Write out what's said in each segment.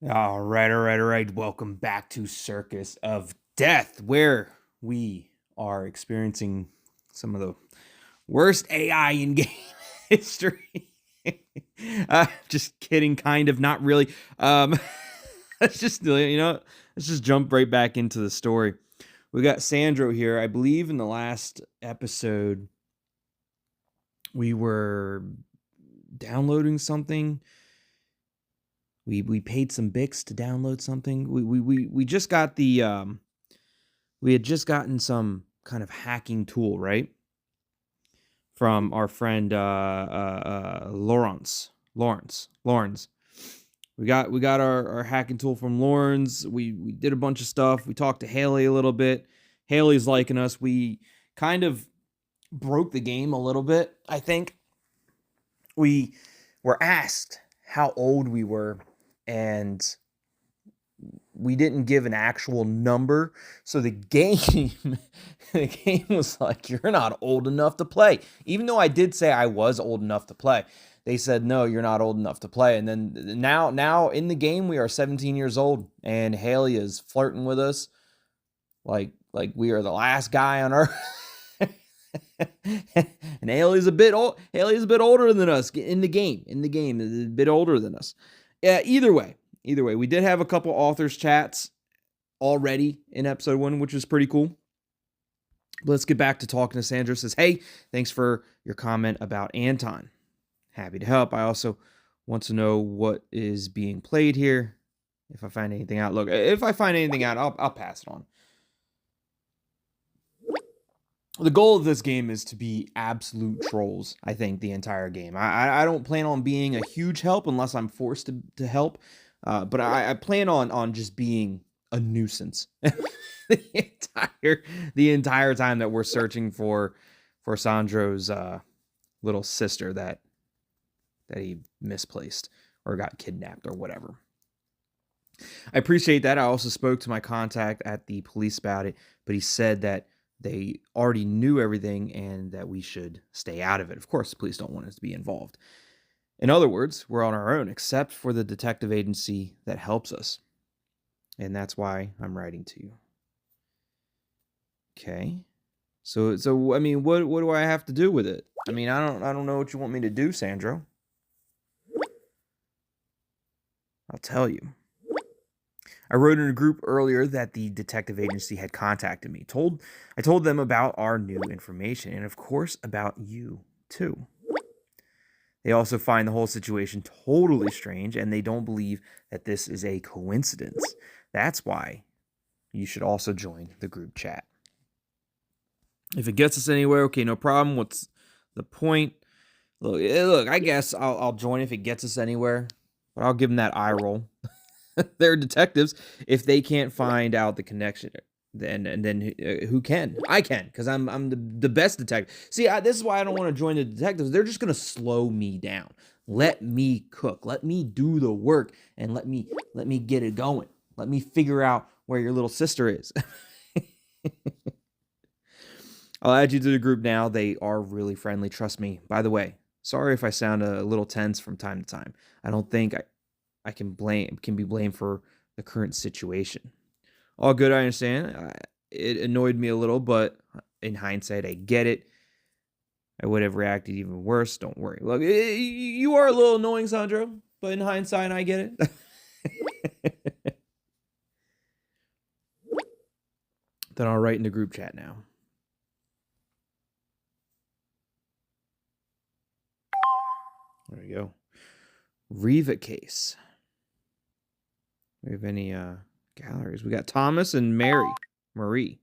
All right. Welcome back to Circus of Death, where we are experiencing some of the worst AI in game history. Just kidding, kind of, not really. Let's just let's just jump right back into the story. We got Sandro here. I believe in the last episode we were downloading something. We paid some Bix to download something. We just got we had just gotten some kind of hacking tool, right? From our friend Lawrence. We got our hacking tool from Lawrence. We did a bunch of stuff. We talked to Hailey a little bit. Hailey's liking us. We kind of broke the game a little bit, I think. We were asked how old we were, and we didn't give an actual number. So the game the game was like, you're not old enough to play. Even though I did say I was old enough to play, they said, no, you're not old enough to play. And then now in the game, we are 17 years old, and Hailey is flirting with us like we are the last guy on earth. And Hailey's a bit older than us in the game. A bit older than us. Yeah, either way, we did have a couple authors chats already in episode 1, which was pretty cool. But let's get back to talking to Sandra. Says, hey, thanks for your comment about Anton. Happy to help. I also want to know what is being played here. If I find anything out, if I find anything out, I'll pass it on. The goal of this game is to be absolute trolls, I think, the entire game. I don't plan on being a huge help unless I'm forced to help. But I plan on just being a nuisance the entire time that we're searching for Sandro's little sister that he misplaced or got kidnapped or whatever. I appreciate that. I also spoke to my contact at the police about it, but he said that they already knew everything and that we should stay out of it. Of course, the police don't want us to be involved. In other words, we're on our own, except for the detective agency that helps us. And that's why I'm writing to you. Okay. So I mean, what do I have to do with it? I mean, I don't know what you want me to do, Sandro. I'll tell you. I wrote in a group earlier that the detective agency had contacted me. I told them about our new information and, of course, about you, too. They also find the whole situation totally strange, and they don't believe that this is a coincidence. That's why you should also join the group chat. If it gets us anywhere, okay, no problem. What's the point? Look, I guess I'll join if it gets us anywhere, but I'll give them that eye roll. They're detectives. If they can't find out the connection, then who can? I can, because I'm the best detective. See, this is why I don't want to join the detectives. They're just gonna slow me down. Let me cook. Let me do the work, and let me get it going. Let me figure out where your little sister is. I'll add you to the group now. They are really friendly. Trust me. By the way, sorry if I sound a little tense from time to time. I don't think I can be blamed for the current situation. All good, I understand. It annoyed me a little, but in hindsight, I get it. I would have reacted even worse. Don't worry. Look, you are a little annoying, Sandro, but in hindsight, I get it. Then I'll write in the group chat now. There we go. Riva case. We have any galleries? We got Thomas and Marie.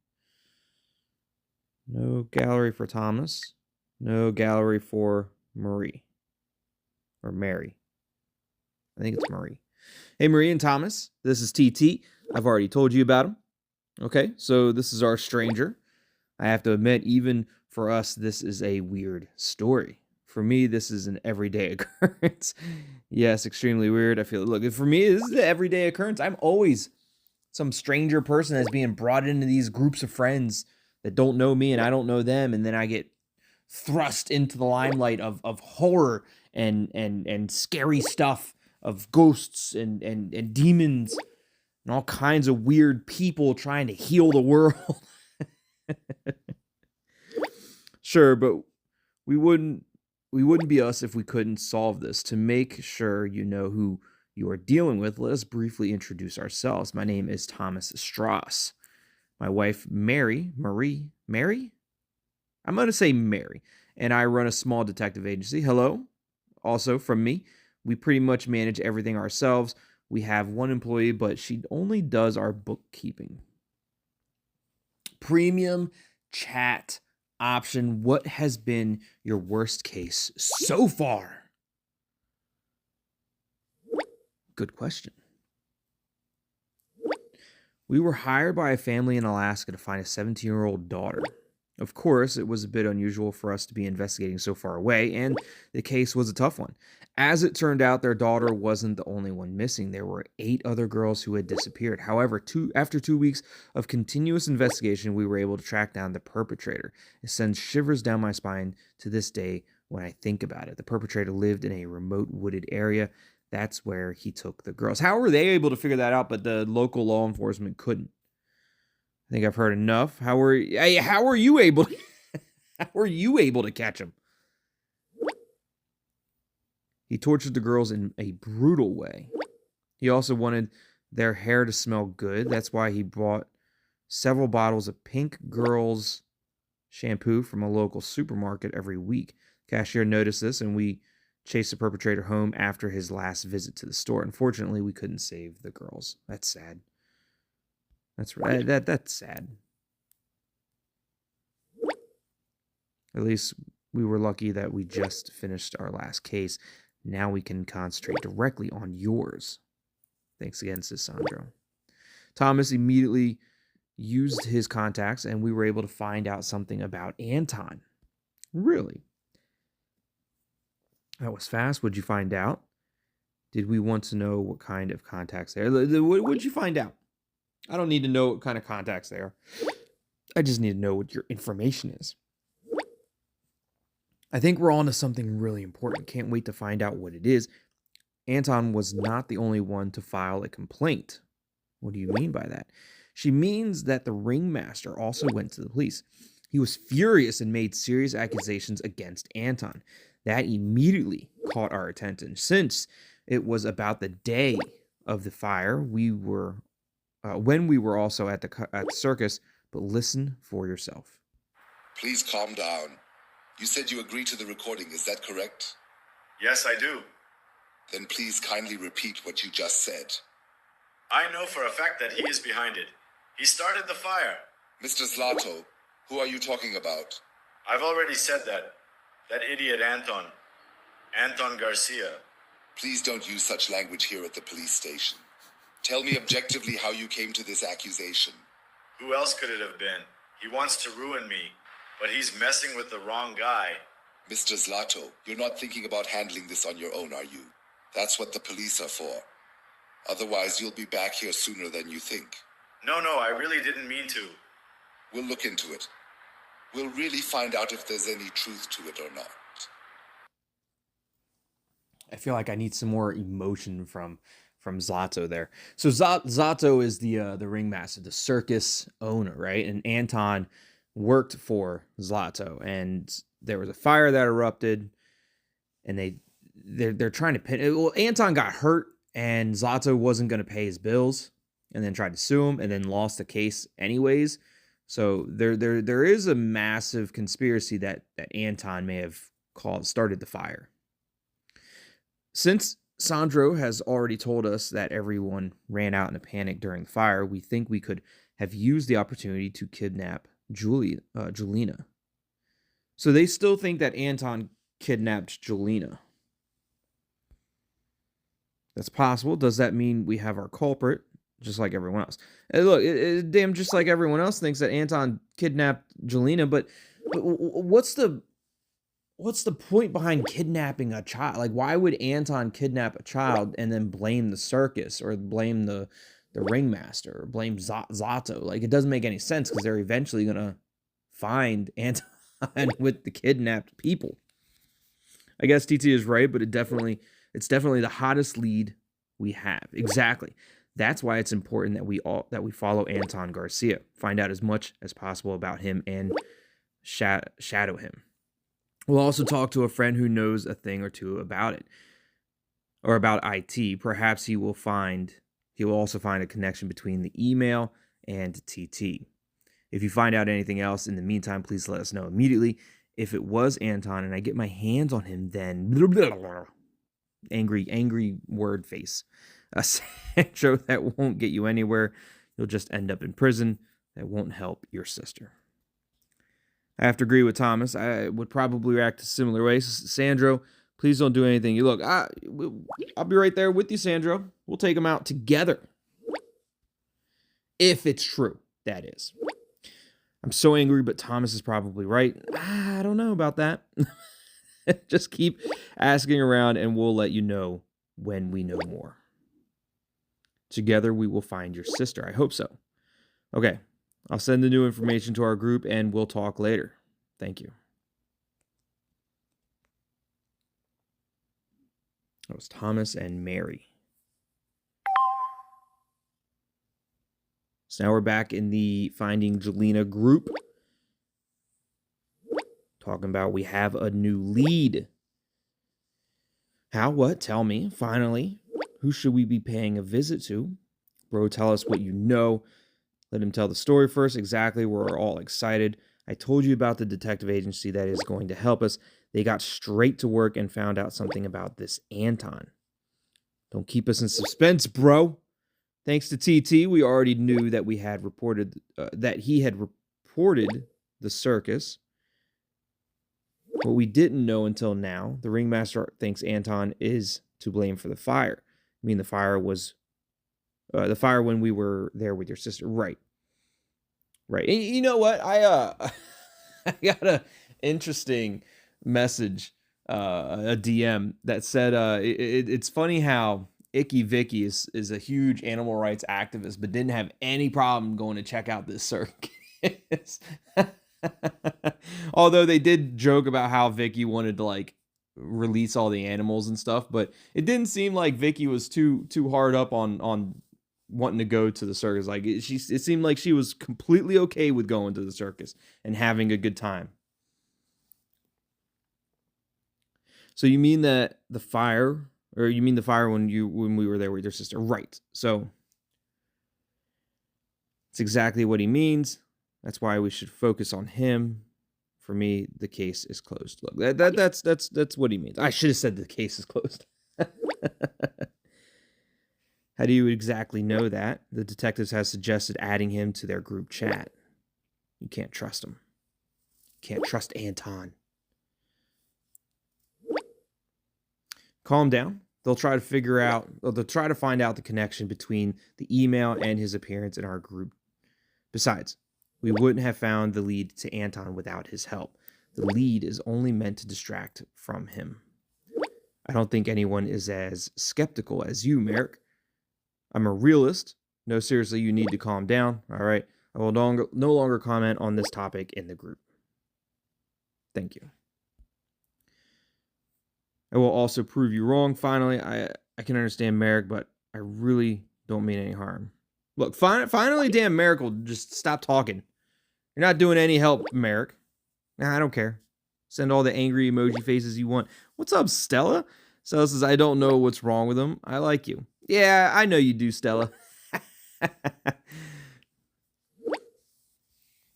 No gallery for Thomas. No gallery for Marie. Or Mary. I think it's Marie. Hey, Marie and Thomas. This is TT. I've already told you about him. Okay, so this is our stranger. I have to admit, even for us, this is a weird story. For me, this is an everyday occurrence. Yes, extremely weird. I feel, look, for me, this is an everyday occurrence. I'm always some stranger person that's being brought into these groups of friends that don't know me and I don't know them, and then I get thrust into the limelight of horror and scary stuff of ghosts and demons and all kinds of weird people trying to heal the world. Sure, but we wouldn't be us if we couldn't solve this. To make sure you know who you are dealing with, let us briefly introduce ourselves. My name is Thomas Strauss. My wife, Mary? I'm going to say Mary. And I run a small detective agency. Hello. Also from me, we pretty much manage everything ourselves. We have one employee, but she only does our bookkeeping. Premium chat option. What has been your worst case so far? Good question. We were hired by a family in Alaska to find a 17-year-old daughter. Of course, it was a bit unusual for us to be investigating so far away, and the case was a tough one. As it turned out, their daughter wasn't the only one missing. There were 8 other girls who had disappeared. However, after 2 weeks of continuous investigation, we were able to track down the perpetrator. It sends shivers down my spine to this day when I think about it. The perpetrator lived in a remote wooded area. That's where he took the girls. How were they able to figure that out, but the local law enforcement couldn't? I think I've heard enough. How are you able to catch him? He tortured the girls in a brutal way. He also wanted their hair to smell good. That's why he bought several bottles of Pink Girls shampoo from a local supermarket every week. Cashier noticed this, and we chased the perpetrator home after his last visit to the store. Unfortunately, we couldn't save the girls. That's sad. That's right. That's sad. At least we were lucky that we just finished our last case. Now we can concentrate directly on yours. Thanks again, says Sandro. Thomas immediately used his contacts, and we were able to find out something about Anton. Really? That was fast. What'd you find out? Did we want to know what kind of contacts there? What'd you find out? I don't need to know what kind of contacts they are. I just need to know what your information is. I think we're on to something really important. Can't wait to find out what it is. Anton was not the only one to file a complaint. What do you mean by that? She means that the ringmaster also went to the police. He was furious and made serious accusations against Anton. That immediately caught our attention. Since it was about the day of the fire, when we were also at the circus, but listen for yourself. Please calm down. You said you agreed to the recording, is that correct? Yes, I do. Then please kindly repeat what you just said. I know for a fact that he is behind it. He started the fire. Mr. Zlato, who are you talking about? I've already said that. That idiot Anton. Anton Garcia. Please don't use such language here at the police station. Tell me objectively how you came to this accusation. Who else could it have been? He wants to ruin me, but he's messing with the wrong guy. Mr. Zlato, you're not thinking about handling this on your own, are you? That's what the police are for. Otherwise, you'll be back here sooner than you think. No, I really didn't mean to. We'll look into it. We'll really find out if there's any truth to it or not. I feel like I need some more emotion from Zlato there. So Zlato is the ringmaster, the circus owner, right? And Anton worked for Zlato, and there was a fire that erupted, and they're trying to pin it. Well, Anton got hurt, and Zlato wasn't going to pay his bills, and then tried to sue him, and then lost the case anyways. So there is a massive conspiracy that Anton may have started the fire. Since Sandro has already told us that everyone ran out in a panic during the fire, we think we could have used the opportunity to kidnap Julina. So they still think that Anton kidnapped Julina. That's possible. Does that mean we have our culprit, just like everyone else? And look, damn, just like everyone else thinks that Anton kidnapped Julina, but what's the point behind kidnapping a child? Like, why would Anton kidnap a child and then blame the circus or blame the ringmaster or blame Zlato? Like, it doesn't make any sense because they're eventually going to find Anton with the kidnapped people. I guess TT is right, but it definitely It's definitely the hottest lead we have. Exactly. That's why it's important that we follow Anton Garcia, find out as much as possible about him, and shadow him. We'll also talk to a friend who knows a thing or two about it, or about IT. Perhaps he will also find a connection between the email and TT. If you find out anything else in the meantime, please let us know immediately. If it was Anton and I get my hands on him, then angry word face. Sandro, that won't get you anywhere. You'll just end up in prison. That won't help your sister. I have to agree with Thomas. I would probably react a similar way. Sandro, please don't do anything. You look, I'll be right there with you, Sandro. We'll take him out together. If it's true, that is. I'm so angry, but Thomas is probably right. I don't know about that. Just keep asking around and we'll let you know when we know more. Together we will find your sister. I hope so. Okay, I'll send the new information to our group and we'll talk later. Thank you. That was Thomas and Mary. So now we're back in the Finding Jelena group. Talking about we have a new lead. How? What? Tell me. Finally. Who should we be paying a visit to? Bro, tell us what you know. Let him tell the story first. Exactly. We're all excited. I told you about the detective agency that is going to help us. They got straight to work and found out something about this Anton. Don't keep us in suspense, bro. Thanks to TT, we already knew that he had reported the circus. What we didn't know until now, the ringmaster thinks Anton is to blame for the fire. I mean, the fire when we were there with your sister, right? Right. And you know what? I got a interesting message, a DM that said, it's funny how Icky Vicky is a huge animal rights activist, but didn't have any problem going to check out this circus. Although they did joke about how Vicky wanted to like release all the animals and stuff, but it didn't seem like Vicky was too hard up on wanting to go to the circus. Like it seemed like she was completely okay with going to the circus and having a good time. So you mean that the fire, or you mean the fire when we were there with your sister? Right. So it's exactly what he means. That's why we should focus on him. For me, the case is closed. Look, that's what he means. I should have said the case is closed. How do you exactly know that? The detectives have suggested adding him to their group chat. You can't trust him. Can't trust Anton. Calm down. They'll try to find out the connection between the email and his appearance in our group. Besides, we wouldn't have found the lead to Anton without his help. The lead is only meant to distract from him. I don't think anyone is as skeptical as you, Marek. I'm a realist. No, seriously, you need to calm down. All right. I will no longer comment on this topic in the group. Thank you. I will also prove you wrong. Finally, I can understand Marek, but I really don't mean any harm. Look, finally, damn Marek will just stop talking. You're not doing any help, Marek. Nah, I don't care. Send all the angry emoji faces you want. What's up, Stella? Stella says, I don't know what's wrong with him. I like you. Yeah, I know you do, Stella.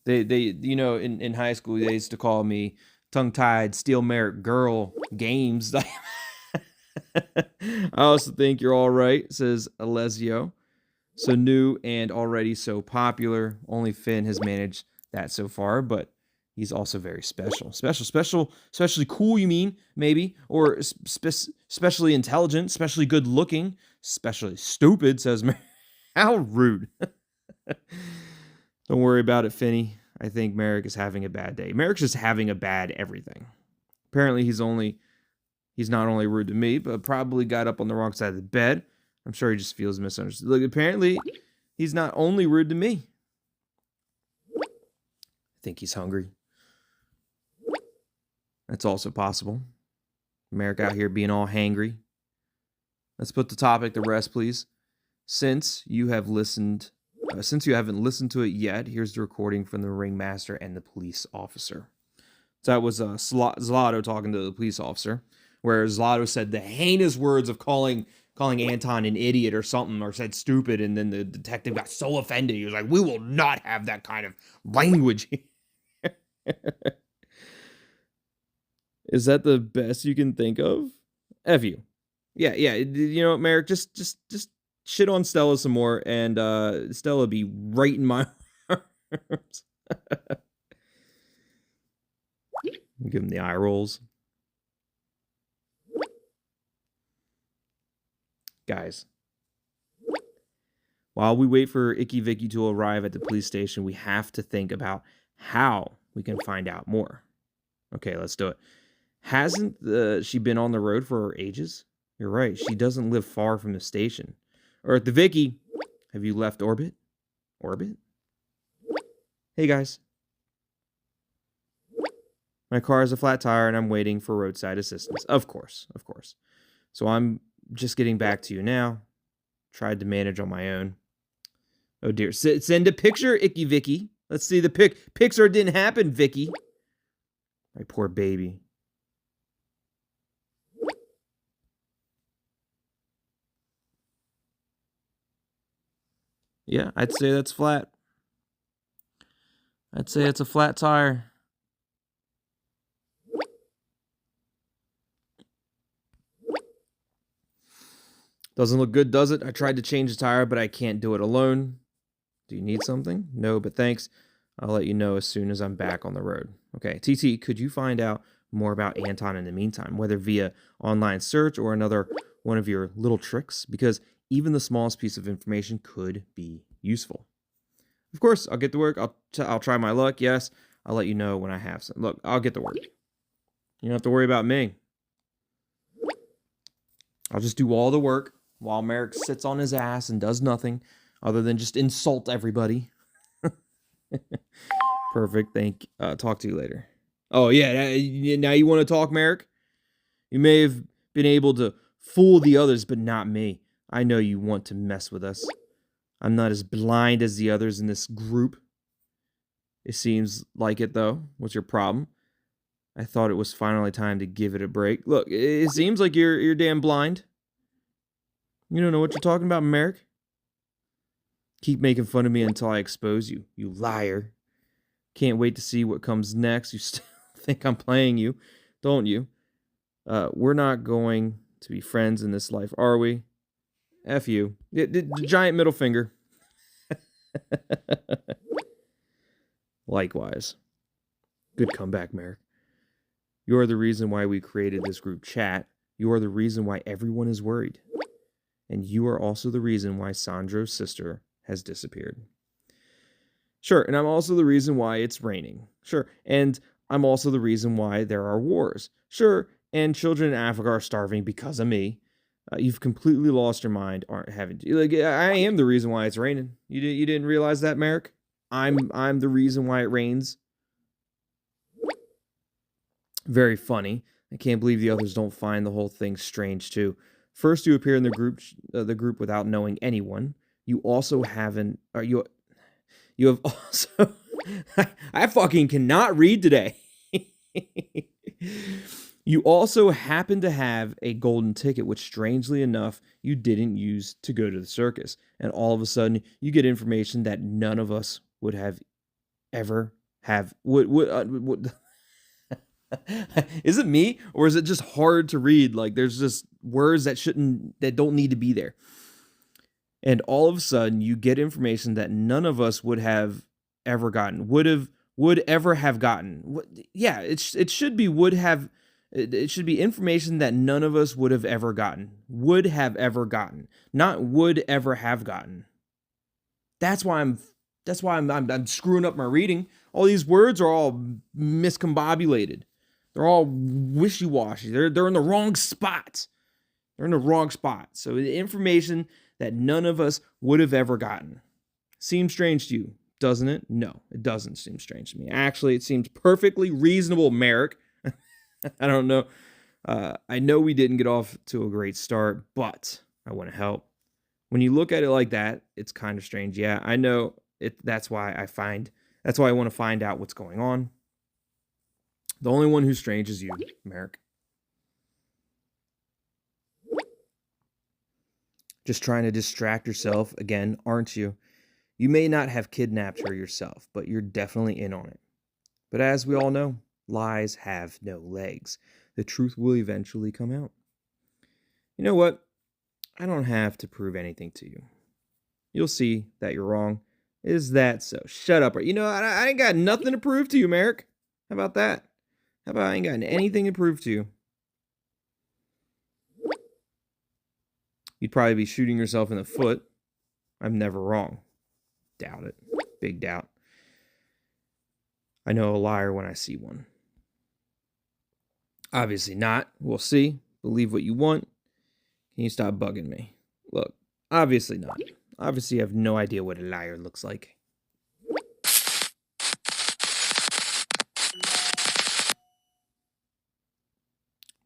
They in high school, they used to call me tongue-tied, Steel Marek Girl Games. I also think you're all right, says Alessio. So new and already so popular. Only Finn has managed that so far, but he's also very special. Especially cool, you mean, maybe? Or especially intelligent, especially good looking, especially stupid, says Marek. How rude. Don't worry about it, Finny. I think Marek is having a bad day. Marek's just having a bad everything. Apparently he's not only rude to me, but probably got up on the wrong side of the bed. I'm sure he just feels misunderstood. Look, apparently he's not only rude to me. I think he's hungry. That's also possible. Marek out here being all hangry. Let's put the topic to rest, please. Since you haven't listened to it yet, here's the recording from the ringmaster and the police officer. So that was Zlato talking to the police officer, where Zlato said the heinous words of calling Anton an idiot or something, or said stupid, and then the detective got so offended. He was like, "We will not have that kind of language." Is that the best you can think of? F you. Yeah. You know what, Marek? Just shit on Stella some more, and Stella be right in my arms. Give him the eye rolls. Guys, while we wait for Icky Vicky to arrive at the police station, we have to think about how we can find out more. Okay, let's do it. Hasn't she been on the road for ages? You're right. She doesn't live far from the station. Or the Vicky, have you left orbit? Orbit? Hey, guys. My car has a flat tire and I'm waiting for roadside assistance. Of course. So I'm just getting back to you now. Tried to manage on my own. Oh dear. Send a picture, Icky Vicky. Let's see the pic. Pixar didn't happen, Vicky. My poor baby. Yeah, I'd say that's flat. I'd say it's a flat tire. Doesn't look good, does it? I tried to change the tire, but I can't do it alone. Do you need something? No, but thanks. I'll let you know as soon as I'm back on the road. Okay, TT, could you find out more about Anton in the meantime, whether via online search or another one of your little tricks? Because even the smallest piece of information could be useful. Of course, I'll get to work. I'll try my luck. Yes, I'll let you know when I have some. Look, I'll get to work. You don't have to worry about me. I'll just do all the work while Marek sits on his ass and does nothing other than just insult everybody. Perfect. Talk to you later. Oh, yeah. Now you want to talk, Marek? You may have been able to fool the others, but not me. I know you want to mess with us. I'm not as blind as the others in this group. It seems like it, though. What's your problem? I thought it was finally time to give it a break. Look, it seems like you're damn blind. You don't know what you're talking about, Marek. Keep making fun of me until I expose you, you liar. Can't wait to see what comes next. You still think I'm playing you, don't you? We're not going to be friends in this life, are we? F you. The giant middle finger. Likewise. Good comeback, Marek. You're the reason why we created this group chat. You are the reason why everyone is worried. And you are also the reason why Sandro's sister has disappeared. Sure, and I'm also the reason why it's raining. Sure, and I'm also the reason why there are wars. Sure, and children in Africa are starving because of me. You've completely lost your mind, haven't you? Like, I am the reason why it's raining. You didn't realize that, Marek? I'm the reason why it rains. Very funny. I can't believe the others don't find the whole thing strange too. First, you appear in the group without knowing anyone. You also haven't. You have also. I fucking cannot read today. You also happen to have a golden ticket, which strangely enough, you didn't use to go to the circus. And all of a sudden, you get information that none of us would have ever have. Would Is it me, or is it just hard to read? Like, there's just words that don't need to be there. And all of a sudden, you get information that none of us would have ever gotten. Would ever have gotten. Yeah, it should be would have. It should be information that none of us would have ever gotten. Would have ever gotten. Not would ever have gotten. That's why I'm screwing up my reading. All these words are all miscombobulated. They're all wishy-washy. They're in the wrong spot. They're in the wrong spot. So the information that none of us would have ever gotten. Seems strange to you, doesn't it? No, it doesn't seem strange to me. Actually, it seems perfectly reasonable, Marek. I don't know. I know we didn't get off to a great start, but I want to help. When you look at it like that, it's kind of strange. Yeah, I know it. That's why I want to find out what's going on. The only one who's strange is you, Marek. Just trying to distract yourself again, aren't you? You may not have kidnapped her yourself, but you're definitely in on it. But as we all know, lies have no legs. The truth will eventually come out. You know what? I don't have to prove anything to you. You'll see that you're wrong. Is that so? Shut up. You know, I ain't got nothing to prove to you, Marek. How about that? How about I ain't got anything to prove to you? You'd probably be shooting yourself in the foot. I'm never wrong. Doubt it. Big doubt. I know a liar when I see one. Obviously not. We'll see. Believe what you want. Can you stop bugging me? Look, obviously not. Obviously, you have no idea what a liar looks like.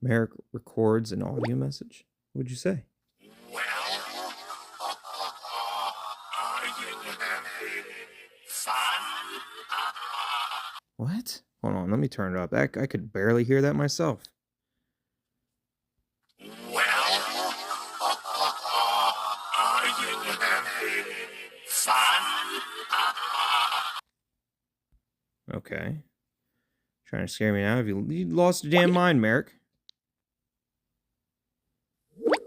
Marek records an audio message. What'd you say? What? Hold on, let me turn it up. I could barely hear that myself. Okay. Trying to scare me now. Have you lost your damn mind, Marek? What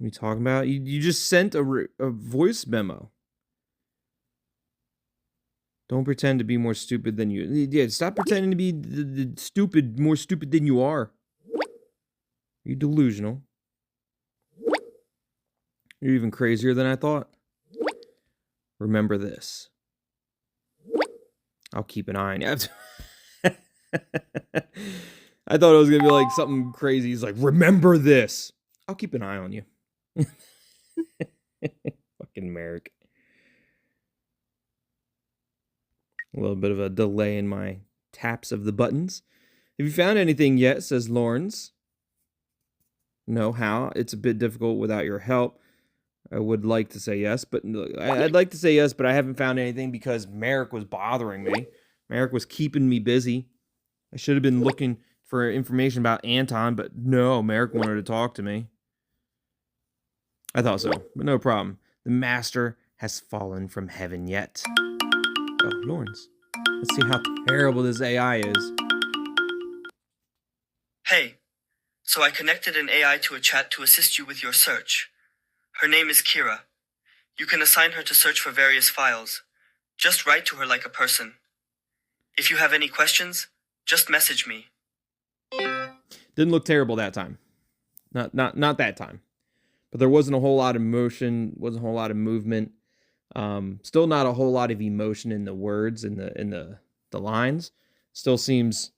are you talking about? You just sent a voice memo. Don't pretend to be more stupid than you. Yeah, stop pretending to be more stupid than you are. You're delusional. You're even crazier than I thought. Remember this. I'll keep an eye on you. I thought it was going to be like something crazy. He's like, remember this. I'll keep an eye on you. Fucking Marek. A little bit of a delay in my taps of the buttons. Have you found anything yet? Says Lawrence. No, how? It's a bit difficult without your help. I would like to say yes, but I'd like to say yes, but I haven't found anything because Marek was bothering me. Marek was keeping me busy. I should have been looking for information about Anton, but no, Marek wanted to talk to me. I thought so, but no problem. The master has fallen from heaven yet. Oh, Lawrence. Let's see how terrible this AI is. Hey, so I connected an AI to a chat to assist you with your search. Her name is Kira. You can assign her to search for various files. Just write to her like a person. If you have any questions, just message me. Didn't look terrible that time. Not that time. But there wasn't a whole lot of motion, wasn't a whole lot of movement. Still not a whole lot of emotion in the words, in the lines. Still seems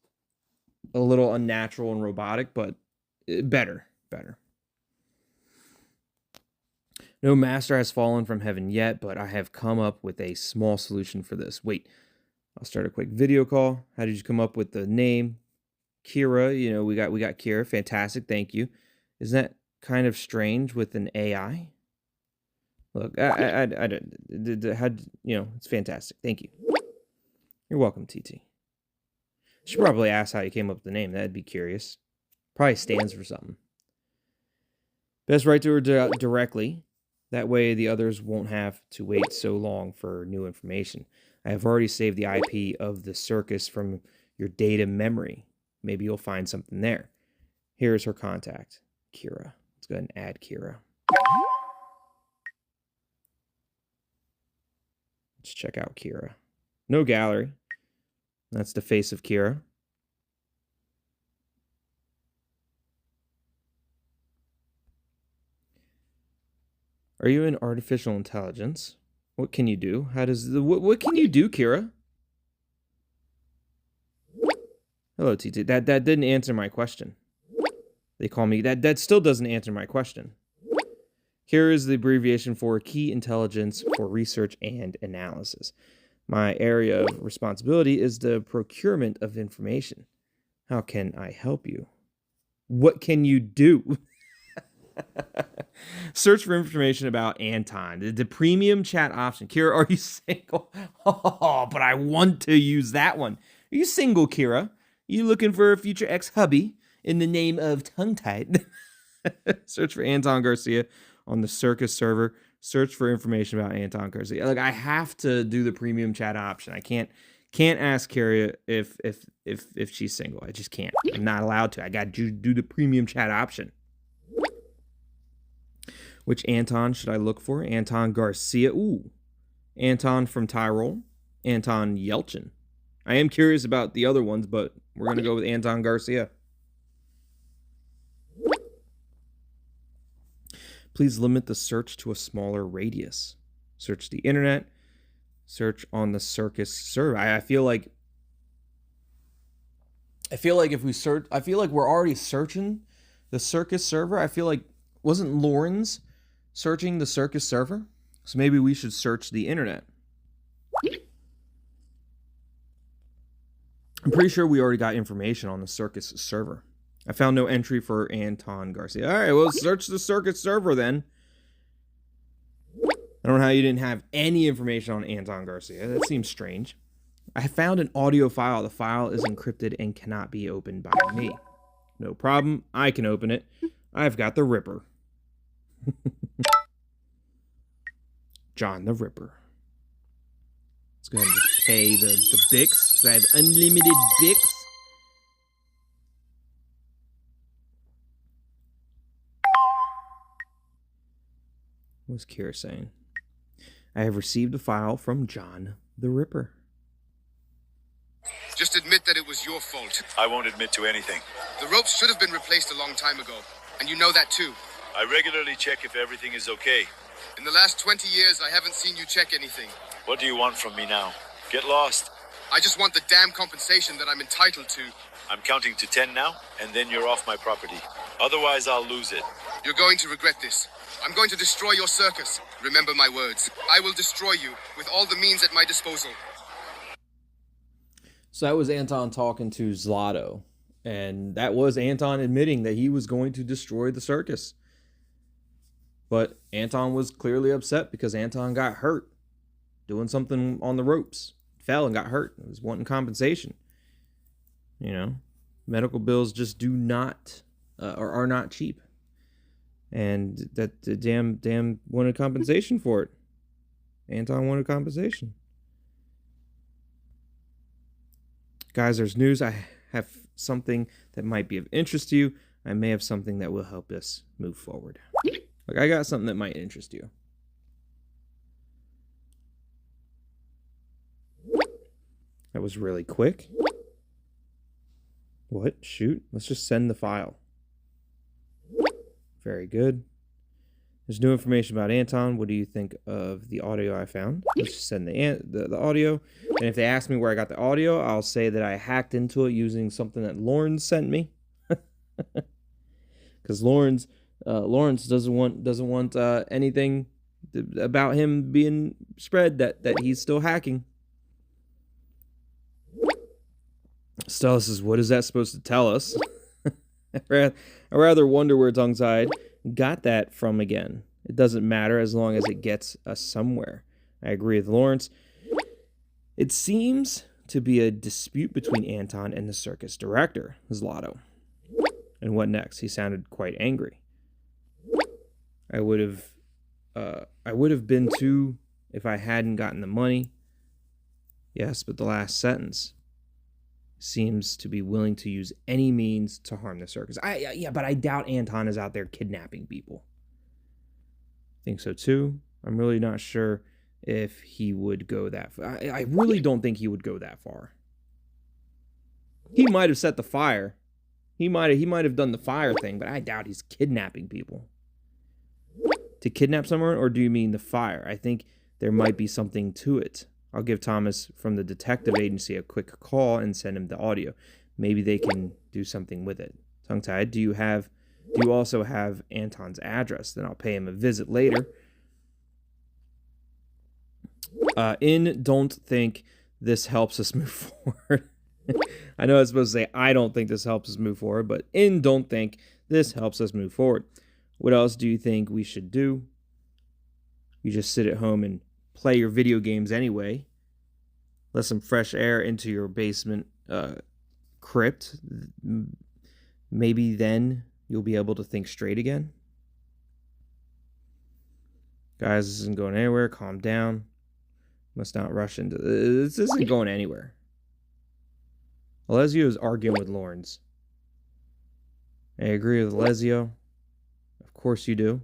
a little unnatural and robotic, but better. No master has fallen from heaven yet, but I have come up with a small solution for this. Wait, I'll start a quick video call. How did you come up with the name? Kira, you know, we got Kira. Fantastic, thank you. Isn't that kind of strange with an AI? Look, I had, you know, it's fantastic. Thank you. You're welcome, TT. Should probably ask how you came up with the name. That'd be curious. Probably stands for something. Best write to her directly. That way the others won't have to wait so long for new information. I have already saved the IP of the circus from your data memory. Maybe you'll find something there. Here's her contact, Kira. Let's go ahead and add Kira. Let's check out Kira. No gallery. That's the face of Kira. Are you in artificial intelligence? What can you do? How does what can you do, Kira? Hello, TT. That didn't answer my question. They call me that still doesn't answer my question. Here is the abbreviation for Key Intelligence for Research and Analysis. My area of responsibility is the procurement of information. How can I help you? What can you do? Search for information about Anton. The premium chat option. Kira, are you single? Oh, but I want to use that one. Are you single, Kira? You looking for a future ex-hubby in the name of tongue-tied? Search for Anton Garcia on the Circus server. Search for information about Anton Garcia. Like, I have to do the premium chat option. I can't ask Kira if she's single. I just can't. I'm not allowed to. I got to do the premium chat option. Which Anton should I look for? Anton Garcia. Ooh. Anton from Tyrol. Anton Yelchin. I am curious about the other ones, but we're going to go with Anton Garcia. Please limit the search to a smaller radius. Search the internet. Search on the Circus server. I feel like if we search, I feel like we're already searching the Circus server. I feel like, wasn't Lauren's searching the Circus server? So maybe we should search the internet. I'm pretty sure we already got information on the Circus server. I found no entry for Anton Garcia. All right, well, search the Circus server then. I don't know how you didn't have any information on Anton Garcia. That seems strange. I found an audio file. The file is encrypted and cannot be opened by me. No problem. I can open it. I've got the Ripper. John the Ripper. Let's go ahead and just pay the Bix, because I have unlimited Bix. What's Kira saying? I have received a file from John the Ripper. Just admit that it was your fault. I won't admit to anything. The ropes should have been replaced a long time ago, and you know that too. I regularly check if everything is okay. In the last 20 years, I haven't seen you check anything. What do you want from me now? Get lost. I just want the damn compensation that I'm entitled to. I'm counting to 10 now, and then you're off my property. Otherwise, I'll lose it. You're going to regret this. I'm going to destroy your circus. Remember my words. I will destroy you with all the means at my disposal. So that was Anton talking to Zlato. And that was Anton admitting that he was going to destroy the circus. But Anton was clearly upset because Anton got hurt doing something on the ropes. Fell and got hurt. He was wanting compensation. You know, medical bills just do not, or are not cheap. And that the damn wanted compensation for it. Anton wanted compensation. Guys, there's news. I have something that might be of interest to you. I may have something that will help us move forward. Like, I got something that might interest you. That was really quick. What? Shoot. Let's just send the file. Very good. There's new information about Anton. What do you think of the audio I found? Let's just send the audio. And if they ask me where I got the audio, I'll say that I hacked into it using something that Lawrence sent me. Because Lawrence doesn't want anything about him being spread that he's still hacking. Stella says, "What is that supposed to tell us?" I rather wonder where Tongue-Tied got that from again. It doesn't matter as long as it gets us somewhere. I agree with Lawrence. It seems to be a dispute between Anton and the circus director, Zlato. And what next? He sounded quite angry. I would have been too if I hadn't gotten the money. Yes, but the last sentence seems to be willing to use any means to harm the circus. But I doubt Anton is out there kidnapping people. I think so too. I'm really not sure if he would go that far. I really don't think he would go that far. He might have set the fire. He might have done the fire thing, but I doubt he's kidnapping people. To kidnap someone, or do you mean the fire? I think there might be something to it. I'll give Thomas from the detective agency a quick call and send him the audio. Maybe they can do something with it. Tongue-Tied, do you also have Anton's address? Then I'll pay him a visit later. Don't think this helps us move forward. I know it's supposed to say, I don't think this helps us move forward, but don't think this helps us move forward. What else do you think we should do? You just sit at home and play your video games anyway. Let some fresh air into your basement crypt. Maybe then you'll be able to think straight again. Guys, this isn't going anywhere. Calm down. Must not rush into this. This isn't going anywhere. Alessio is arguing with Lawrence. I agree with Alessio. Of course you do.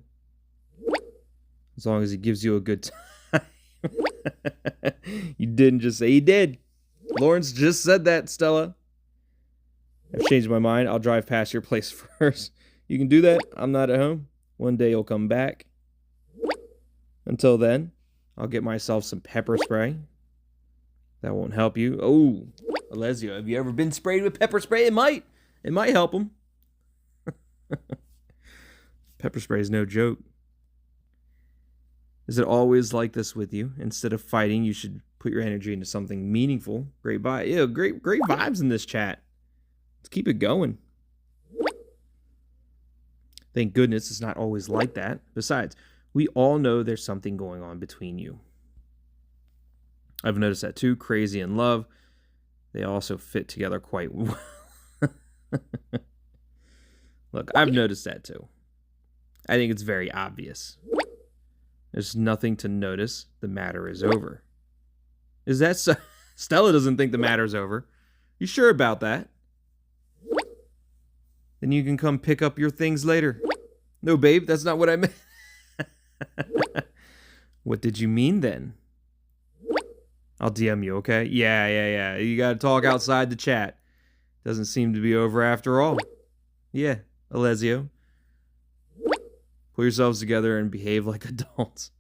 As long as he gives you a good time. You didn't just say he did. Lawrence just said that, Stella. I've changed my mind. I'll drive past your place first. You can do that. I'm not at home. One day you'll come back. Until then, I'll get myself some pepper spray. That won't help you. Oh, Alessio, have you ever been sprayed with pepper spray? It might help him. Pepper spray is no joke. Is it always like this with you? Instead of fighting, you should put your energy into something meaningful. Great vibes in this chat. Let's keep it going. Thank goodness it's not always like that. Besides, we all know there's something going on between you. I've noticed that too. Crazy in love. They also fit together quite well. Look, I've noticed that too. I think it's very obvious. There's nothing to notice. The matter is over. Is that so? Stella doesn't think the matter's over. You sure about that? Then you can come pick up your things later. No, babe, that's not what I meant. What did you mean then? I'll DM you, okay? Yeah. You gotta talk outside the chat. Doesn't seem to be over after all. Yeah, Alessio. Pull yourselves together and behave like adults.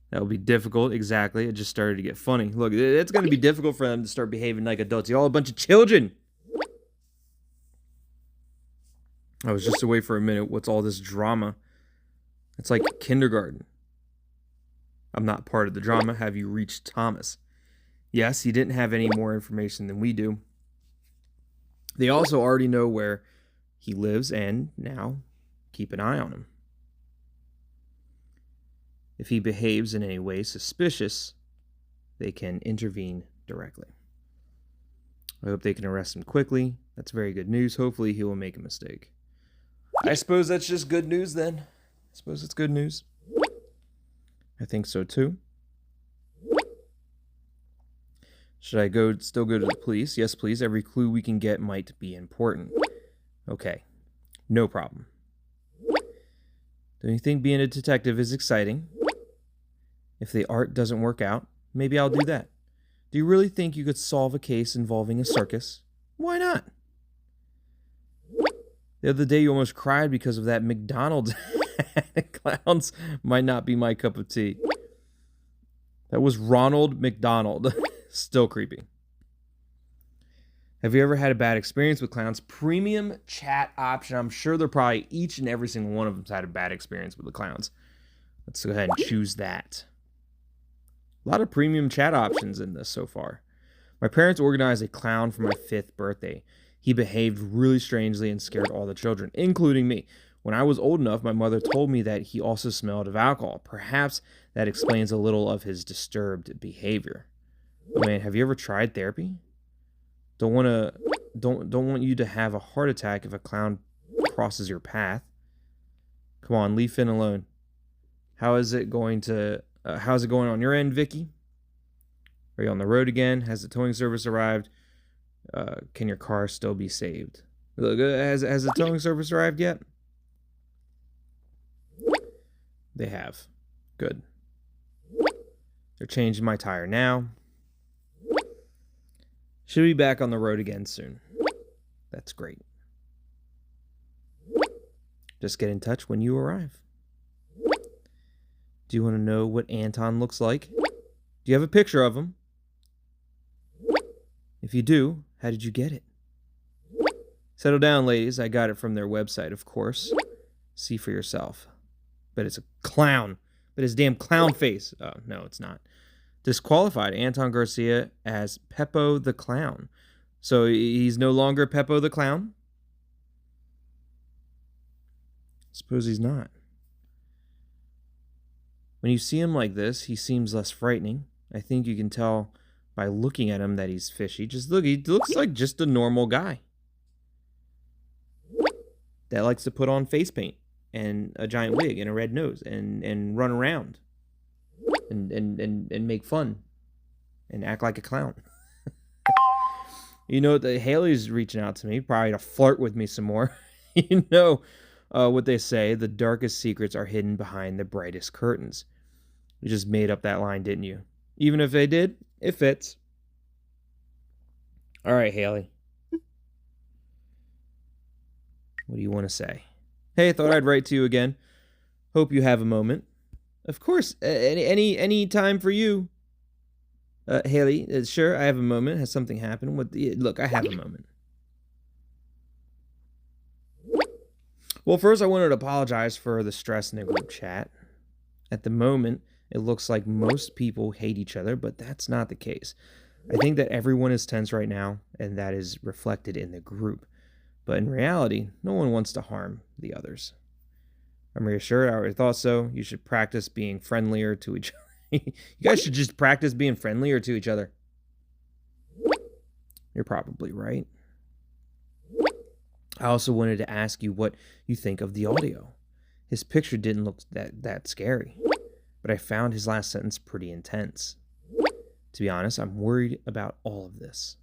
That'll be difficult, exactly. It just started to get funny. Look, it's going to be difficult for them to start behaving like adults. You're all a bunch of children. I was just away for a minute. What's all this drama? It's like kindergarten. I'm not part of the drama. Have you reached Thomas? Yes, he didn't have any more information than we do. They also already know where he lives and now keep an eye on him. If he behaves in any way suspicious, they can intervene directly. I hope they can arrest him quickly. That's very good news. Hopefully he will make a mistake. I suppose that's just good news then. I suppose it's good news. I think so too. Should I still go to the police? Yes, please. Every clue we can get might be important. Okay. No problem. Don't you think being a detective is exciting? If the art doesn't work out, maybe I'll do that. Do you really think you could solve a case involving a circus? Why not? The other day you almost cried because of that McDonald's. Clowns might not be my cup of tea. That was Ronald McDonald. Still creepy. Have you ever had a bad experience with clowns? Premium chat option. I'm sure they're probably each and every single one of them's had a bad experience with the clowns. Let's go ahead and choose that. A lot of premium chat options in this so far. My parents organized a clown for my 5th birthday. He behaved really strangely and scared all the children, including me. When I was old enough, my mother told me that he also smelled of alcohol. Perhaps that explains a little of his disturbed behavior. But man, have you ever tried therapy? Don't want you to have a heart attack if a clown crosses your path. Come on, leave Finn alone. How's it going on your end, Vicky? Are you on the road again? Has the towing service arrived? Can your car still be saved? Look, has the towing service arrived yet? They have. Good. They're changing my tire now. Should be back on the road again soon. That's great. Just get in touch when you arrive. Do you want to know what Anton looks like? Do you have a picture of him? If you do, how did you get it? Settle down, ladies. I got it from their website, of course. See for yourself. But it's a clown. But his damn clown face. Oh, no, it's not. Disqualified Anton Garcia as Peppo the Clown. So he's no longer Peppo the Clown? Suppose he's not. When you see him like this, he seems less frightening. I think you can tell by looking at him that he's fishy. Just look, he looks like just a normal guy that likes to put on face paint and a giant wig and a red nose and run around and make fun and act like a clown. You know, Hailey's reaching out to me, probably to flirt with me some more. You know what they say, the darkest secrets are hidden behind the brightest curtains. You just made up that line, didn't you? Even if they did, it fits. All right, Hailey. What do you want to say? Hey, thought I'd write to you again. Hope you have a moment. Of course, any time for you. Hailey, sure, I have a moment. Has something happened? Look, I have a moment. Well, first I wanted to apologize for the stress in the group chat. At the moment, it looks like most people hate each other, but that's not the case. I think that everyone is tense right now, and that is reflected in the group. But in reality, no one wants to harm the others. I'm reassured. I already thought so. You should practice being friendlier to each other. You guys should just practice being friendlier to each other. You're probably right. I also wanted to ask you what you think of the audio. His picture didn't look that scary, but I found his last sentence pretty intense. To be honest, I'm worried about all of this.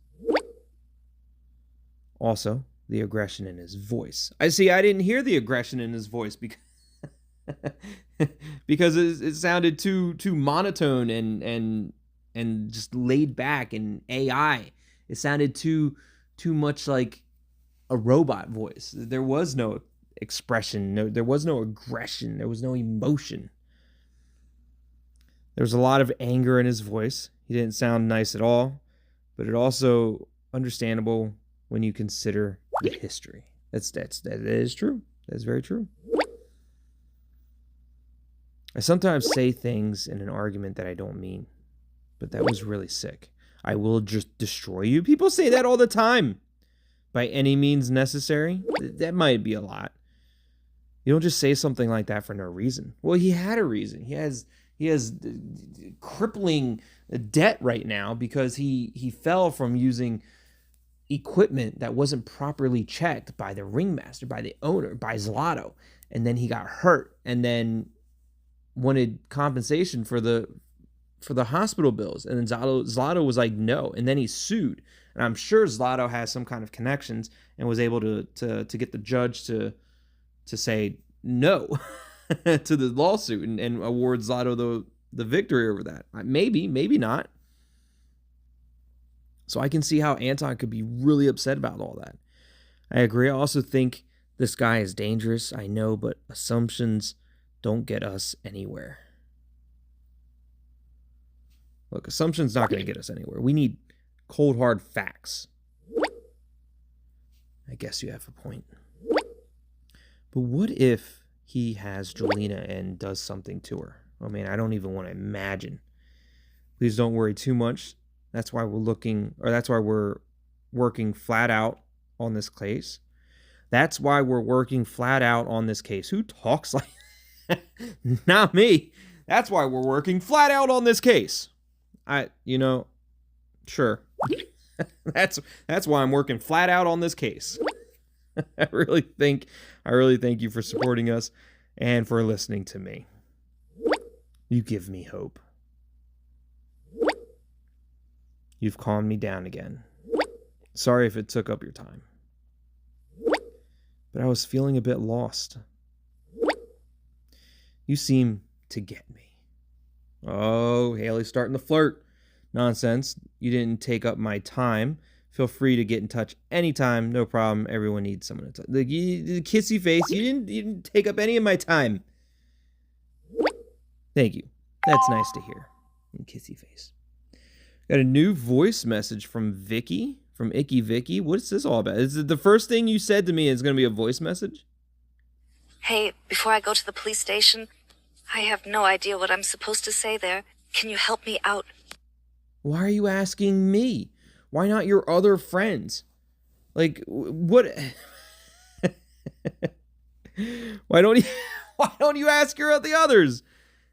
Also, the aggression in his voice. I didn't hear the aggression in his voice because it sounded too monotone and just laid back and AI. It sounded too much like a robot voice. There was no expression. There was no aggression. There was no emotion. There was a lot of anger in his voice. He didn't sound nice at all, but it also understandable when you consider the history. That is true. That's very true. I sometimes say things in an argument that I don't mean, but that was really sick. I will just destroy you. People say that all the time. By any means necessary. That might be a lot. You don't just say something like that for no reason. Well, he had a reason. He has crippling debt right now because he fell from using equipment that wasn't properly checked by the ringmaster, by the owner, by Zlato, and then he got hurt and then wanted compensation for the hospital bills, and then Zlato was like no, and then he sued, and I'm sure Zlato has some kind of connections and was able to get the judge to say no to the lawsuit and award Zlato the victory over that. Maybe not. So I can see how Anton could be really upset about all that. I agree. I also think this guy is dangerous. I know, but assumptions don't get us anywhere. Look, assumptions not going to get us anywhere. We need cold, hard facts. I guess you have a point. But what if he has Jolena and does something to her? Oh man, I don't even want to imagine. Please don't worry too much. That's why we're working flat out on this case. That's why we're working flat out on this case. Who talks like that? Not me. That's why we're working flat out on this case. Sure. That's why I'm working flat out on this case. I really thank you for supporting us and for listening to me. You give me hope. You've calmed me down again. Sorry if it took up your time. But I was feeling a bit lost. You seem to get me. Oh, Hailey's starting to flirt. Nonsense. You didn't take up my time. Feel free to get in touch anytime. No problem. Everyone needs someone to touch. The kissy face. You didn't take up any of my time. Thank you. That's nice to hear. Kissy face. Got a new voice message from Vicky. From Icky Vicky. What's this all about? Is it the first thing you said to me is going to be a voice message? Hey, before I go to the police station, I have no idea what I'm supposed to say there. Can you help me out? Why are you asking me? Why not your other friends? Like, what? Why don't you why don't you ask the others?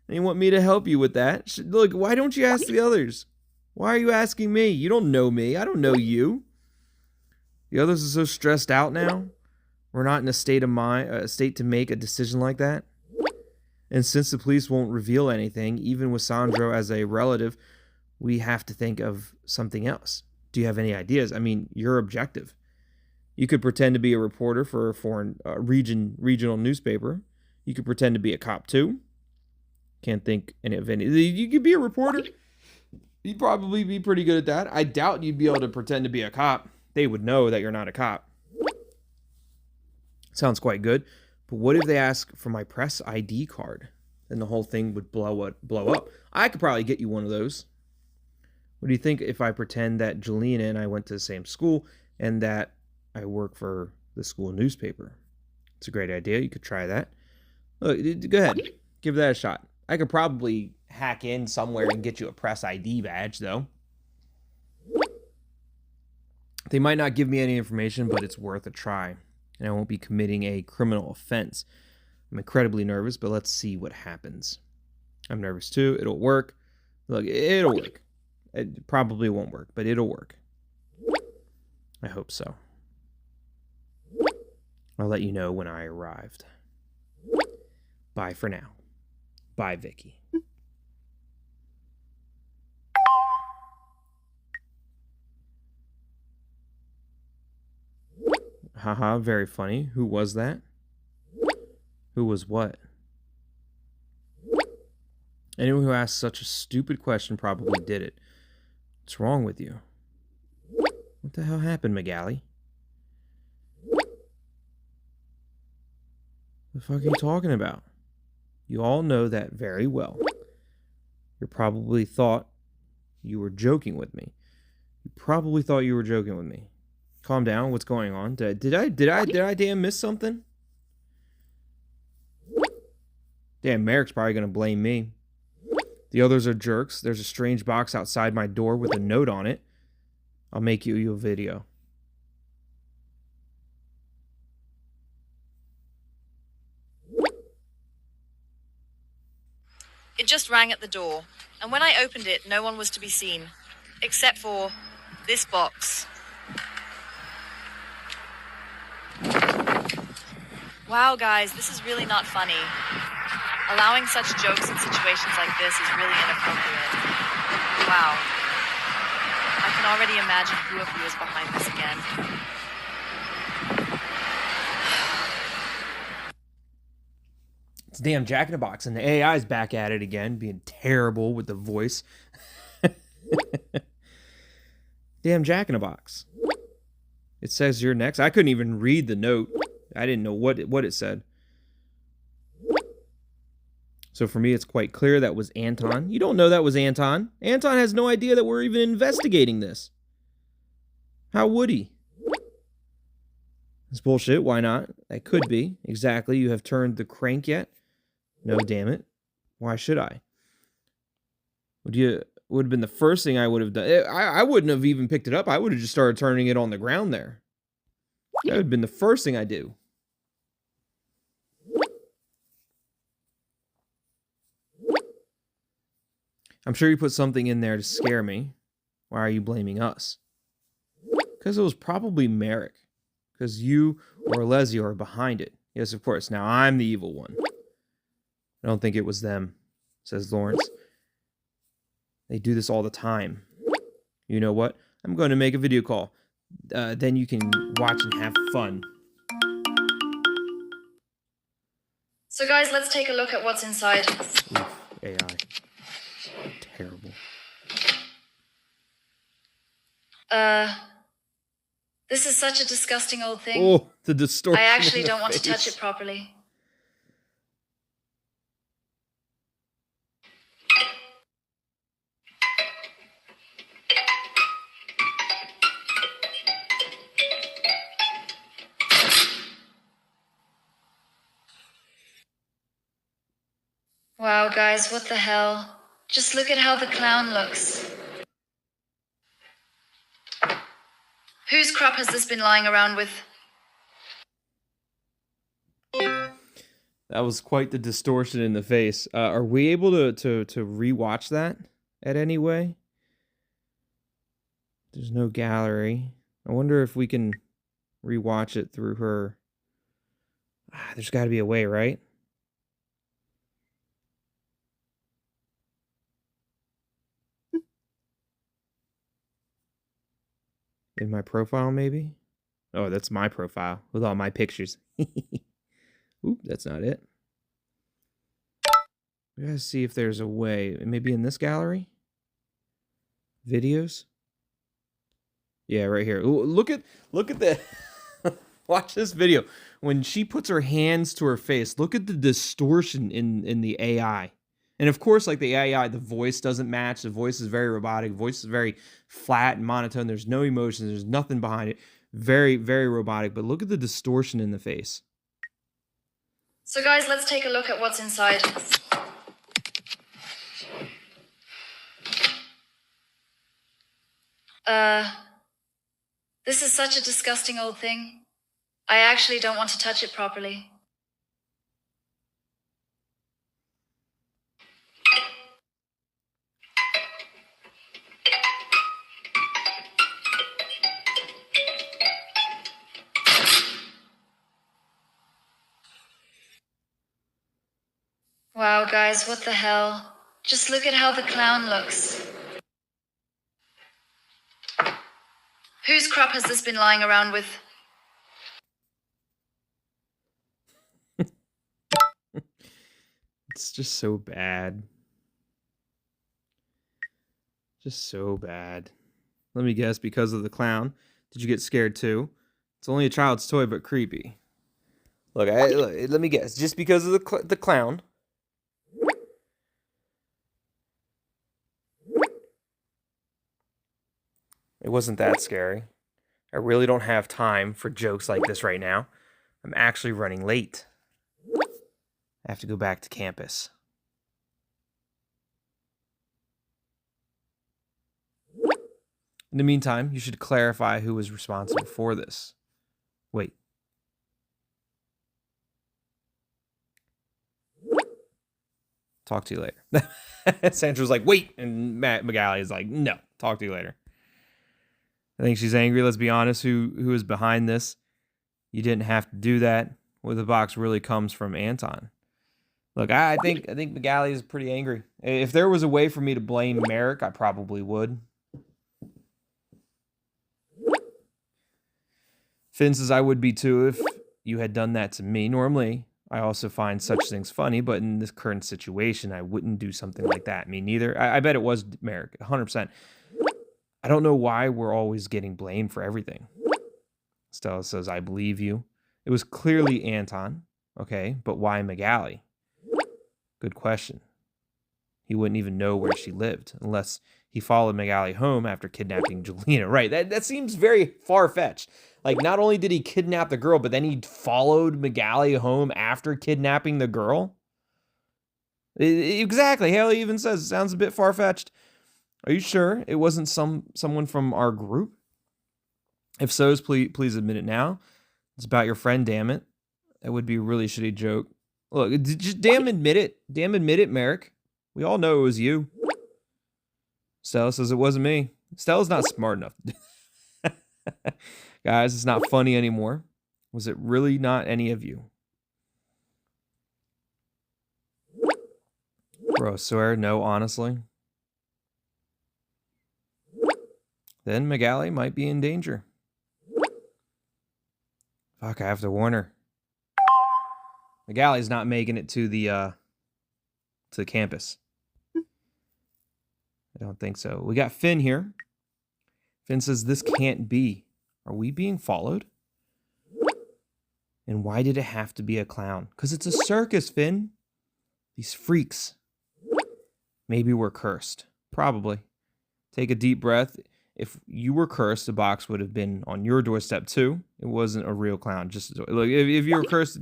And you want me to help you with that? Look, why don't you ask the others? Why are you asking me? You don't know me. I don't know you. The others are so stressed out now. We're not in a state to make a decision like that. And since the police won't reveal anything, even with Sandro as a relative, we have to think of something else. Do you have any ideas? I mean, you're objective. You could pretend to be a reporter for a foreign regional newspaper. You could pretend to be a cop too. Can't think of any. You could be a reporter. You'd probably be pretty good at that. I doubt you'd be able to pretend to be a cop. They would know that you're not a cop. Sounds quite good. But what if they ask for my press ID card? Then the whole thing would blow up. I could probably get you one of those. What do you think if I pretend that Jelena and I went to the same school and that I work for the school newspaper? It's a great idea. You could try that. Look, go ahead. Give that a shot. I could probably hack in somewhere and get you a press ID badge, though. They might not give me any information, but it's worth a try. And I won't be committing a criminal offense. I'm incredibly nervous, but let's see what happens. I'm nervous too. It'll work. Look, it'll work. It probably won't work, but it'll work. I hope so. I'll let you know when I arrived. Bye for now. Bye, Vicky. Haha, very funny. Who was that? Who was what? Anyone who asked such a stupid question probably did it. What's wrong with you? What the hell happened, Magali? The fuck are you talking about? You all know that very well. You probably thought you were joking with me. Calm down. What's going on? Did I damn miss something? Damn, Marek's probably gonna blame me. The others are jerks. There's a strange box outside my door with a note on it. I'll make you a video. It just rang at the door, and when I opened it, no one was to be seen, except for this box. Wow, guys, this is really not funny. Allowing such jokes in situations like this is really inappropriate. Wow. I can already imagine who of you is behind this again. It's damn Jack in the Box, and the AI is back at it again, being terrible with the voice. Damn Jack in the Box. It says you're next. I couldn't even read the note. I didn't know what it said. So for me, it's quite clear that was Anton. You don't know that was Anton. Anton has no idea that we're even investigating this. How would he? It's bullshit. Why not? That could be. Exactly. You have turned the crank yet? No, damn it. Why should I? Would have been the first thing I would have done. I wouldn't have even picked it up. I would have just started turning it on the ground there. That would have been the first thing I do. I'm sure you put something in there to scare me. Why are you blaming us? Because it was probably Marek. Because you or Leslie are behind it. Yes, of course. Now I'm the evil one. I don't think it was them, says Lawrence. They do this all the time. You know what? I'm going to make a video call. Then you can watch and have fun. So guys, let's take a look at what's inside. Oof, AI. Terrible. This is such a disgusting old thing. Oh, the distortion. I actually in the don't want to face. touch it properly. Wow, guys, what the hell? Just look at how the clown looks. Whose crap has this been lying around with? That was quite the distortion in the face. Are we able to rewatch that at any way? There's no gallery. I wonder if we can rewatch it through her. There's got to be a way, right? In my profile, maybe? Oh, that's my profile with all my pictures. Oop, that's not it. We gotta see if there's a way. Maybe in this gallery? Videos? Yeah, right here. Ooh, look at the watch this video. When she puts her hands to her face, look at the distortion in the AI. And of course, like the AI, the voice doesn't match. The voice is very robotic. The voice is very flat and monotone. There's no emotion. There's nothing behind it. Very, very robotic. But look at the distortion in the face. So guys, let's take a look at what's inside. This is such a disgusting old thing. I actually don't want to touch it properly. Wow, guys, what the hell? Just look at how the clown looks. Whose crap has this been lying around with? It's just so bad. Just so bad. Let me guess, because of the clown. Did you get scared too? It's only a child's toy, but creepy. Look, let me guess. Just because of the clown. It wasn't that scary. I really don't have time for jokes like this right now. I'm actually running late. I have to go back to campus. In the meantime, you should clarify who was responsible for this. Wait. Talk to you later. Sandra's like, wait. And Magali is like, no, talk to you later. I think she's angry. Let's be honest. Who is behind this? You didn't have to do that. Where the box really comes from Anton. Look, I think Magali is pretty angry. If there was a way for me to blame Marek, I probably would. Finn says I would be too if you had done that to me. Normally, I also find such things funny, but in this current situation, I wouldn't do something like that. Me neither. I bet it was Marek, 100%. I don't know why we're always getting blamed for everything. Stella says, I believe you. It was clearly Anton. Okay, but why Magali? Good question. He wouldn't even know where she lived unless he followed Magali home after kidnapping Jelena. Right, that seems very far-fetched. Like, not only did he kidnap the girl, but then he followed Magali home after kidnapping the girl? Exactly. Hailey even says it sounds a bit far-fetched. Are you sure it wasn't someone from our group? If so, please admit it now. It's about your friend, damn it. That would be a really shitty joke. Look, just damn admit it. Damn admit it, Marek. We all know it was you. Stella says it wasn't me. Stella's not smart enough. Guys, it's not funny anymore. Was it really not any of you? Bro, swear, no, honestly. Then Magali might be in danger. Fuck, I have to warn her. Magali's not making it to the campus. I don't think so. We got Finn here. Finn says this can't be. Are we being followed? And why did it have to be a clown? Because it's a circus, Finn. These freaks. Maybe we're cursed. Probably. Take a deep breath. If you were cursed, the box would have been on your doorstep too. It wasn't a real clown. Just look, if you were cursed,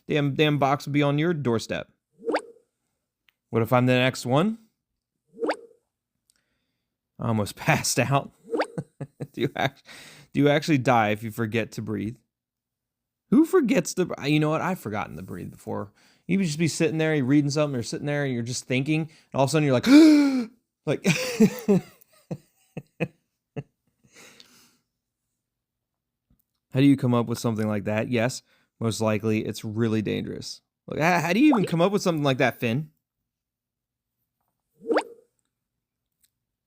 damn box would be on your doorstep. What if I'm the next one? I almost passed out. Do you actually die if you forget to breathe? Who forgets to? You know what? I've forgotten to breathe before. You would just be sitting there, you're reading something, or sitting there, and you're just thinking, and all of a sudden you're like, like, how do you come up with something like that? Yes, most likely it's really dangerous. Like, how do you even come up with something like that, Finn?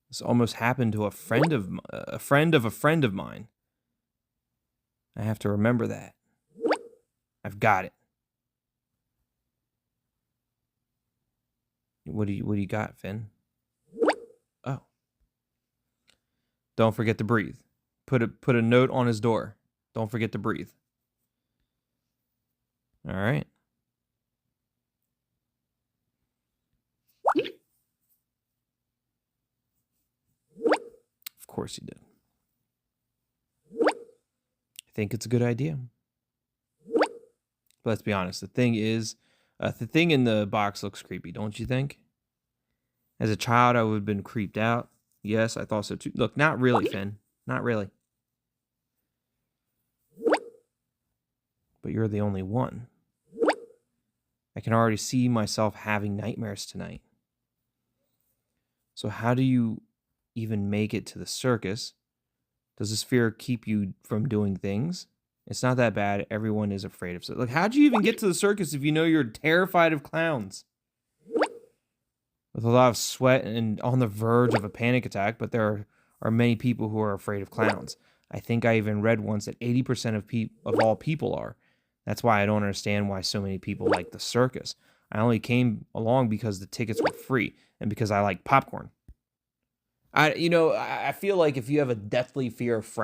This almost happened to a friend of a friend of a friend of mine. I have to remember that. I've got it. What do you got, Finn? Oh. Don't forget to breathe. Put a note on his door. Don't forget to breathe. All right. Of course he did. I think it's a good idea. But let's be honest. The thing in the box looks creepy, don't you think? As a child, I would have been creeped out. Yes, I thought so too. Look, not really, Finn. Not really. But you're the only one. I can already see myself having nightmares tonight. So how do you even make it to the circus? Does this fear keep you from doing things? It's not that bad. Everyone is afraid of it. Like, how'd you even get to the circus if you know you're terrified of clowns? With a lot of sweat and on the verge of a panic attack, but there are many people who are afraid of clowns. I think I even read once that 80% of all people are. That's why I don't understand why so many people like the circus. I only came along because the tickets were free and because I like popcorn. I feel like if you have a deathly fear of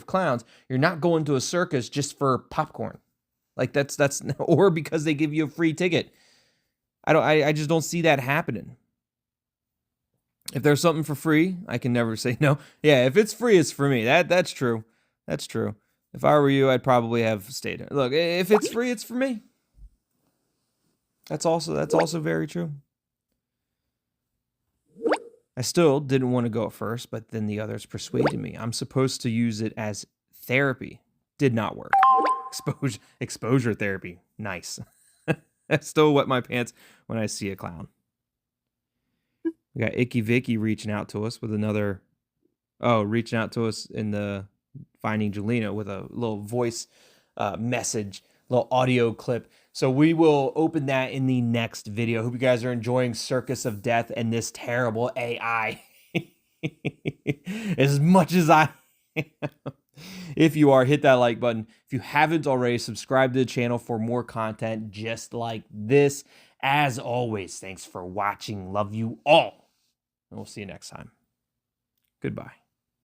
clowns, you're not going to a circus just for popcorn. Like that's or because they give you a free ticket. I just don't see that happening. If there's something for free, I can never say no. Yeah, if it's free, it's for me. That's true. That's true. If I were you, I'd probably have stayed. Look, if it's free, it's for me. That's also very true. I still didn't want to go at first, but then the others persuaded me. I'm supposed to use it as therapy. Did not work. Exposure therapy. Nice. I still wet my pants when I see a clown. We got Icky Vicky reaching out to us with another... Oh, reaching out to us in the Finding Jelena with a little voice message, little audio clip. So we will open that in the next video. Hope you guys are enjoying Circus of Death and this terrible AI as much as I am. If you are, hit that like button. If you haven't already, subscribe to the channel for more content just like this. As always, thanks for watching. Love you all. And we'll see you next time. Goodbye.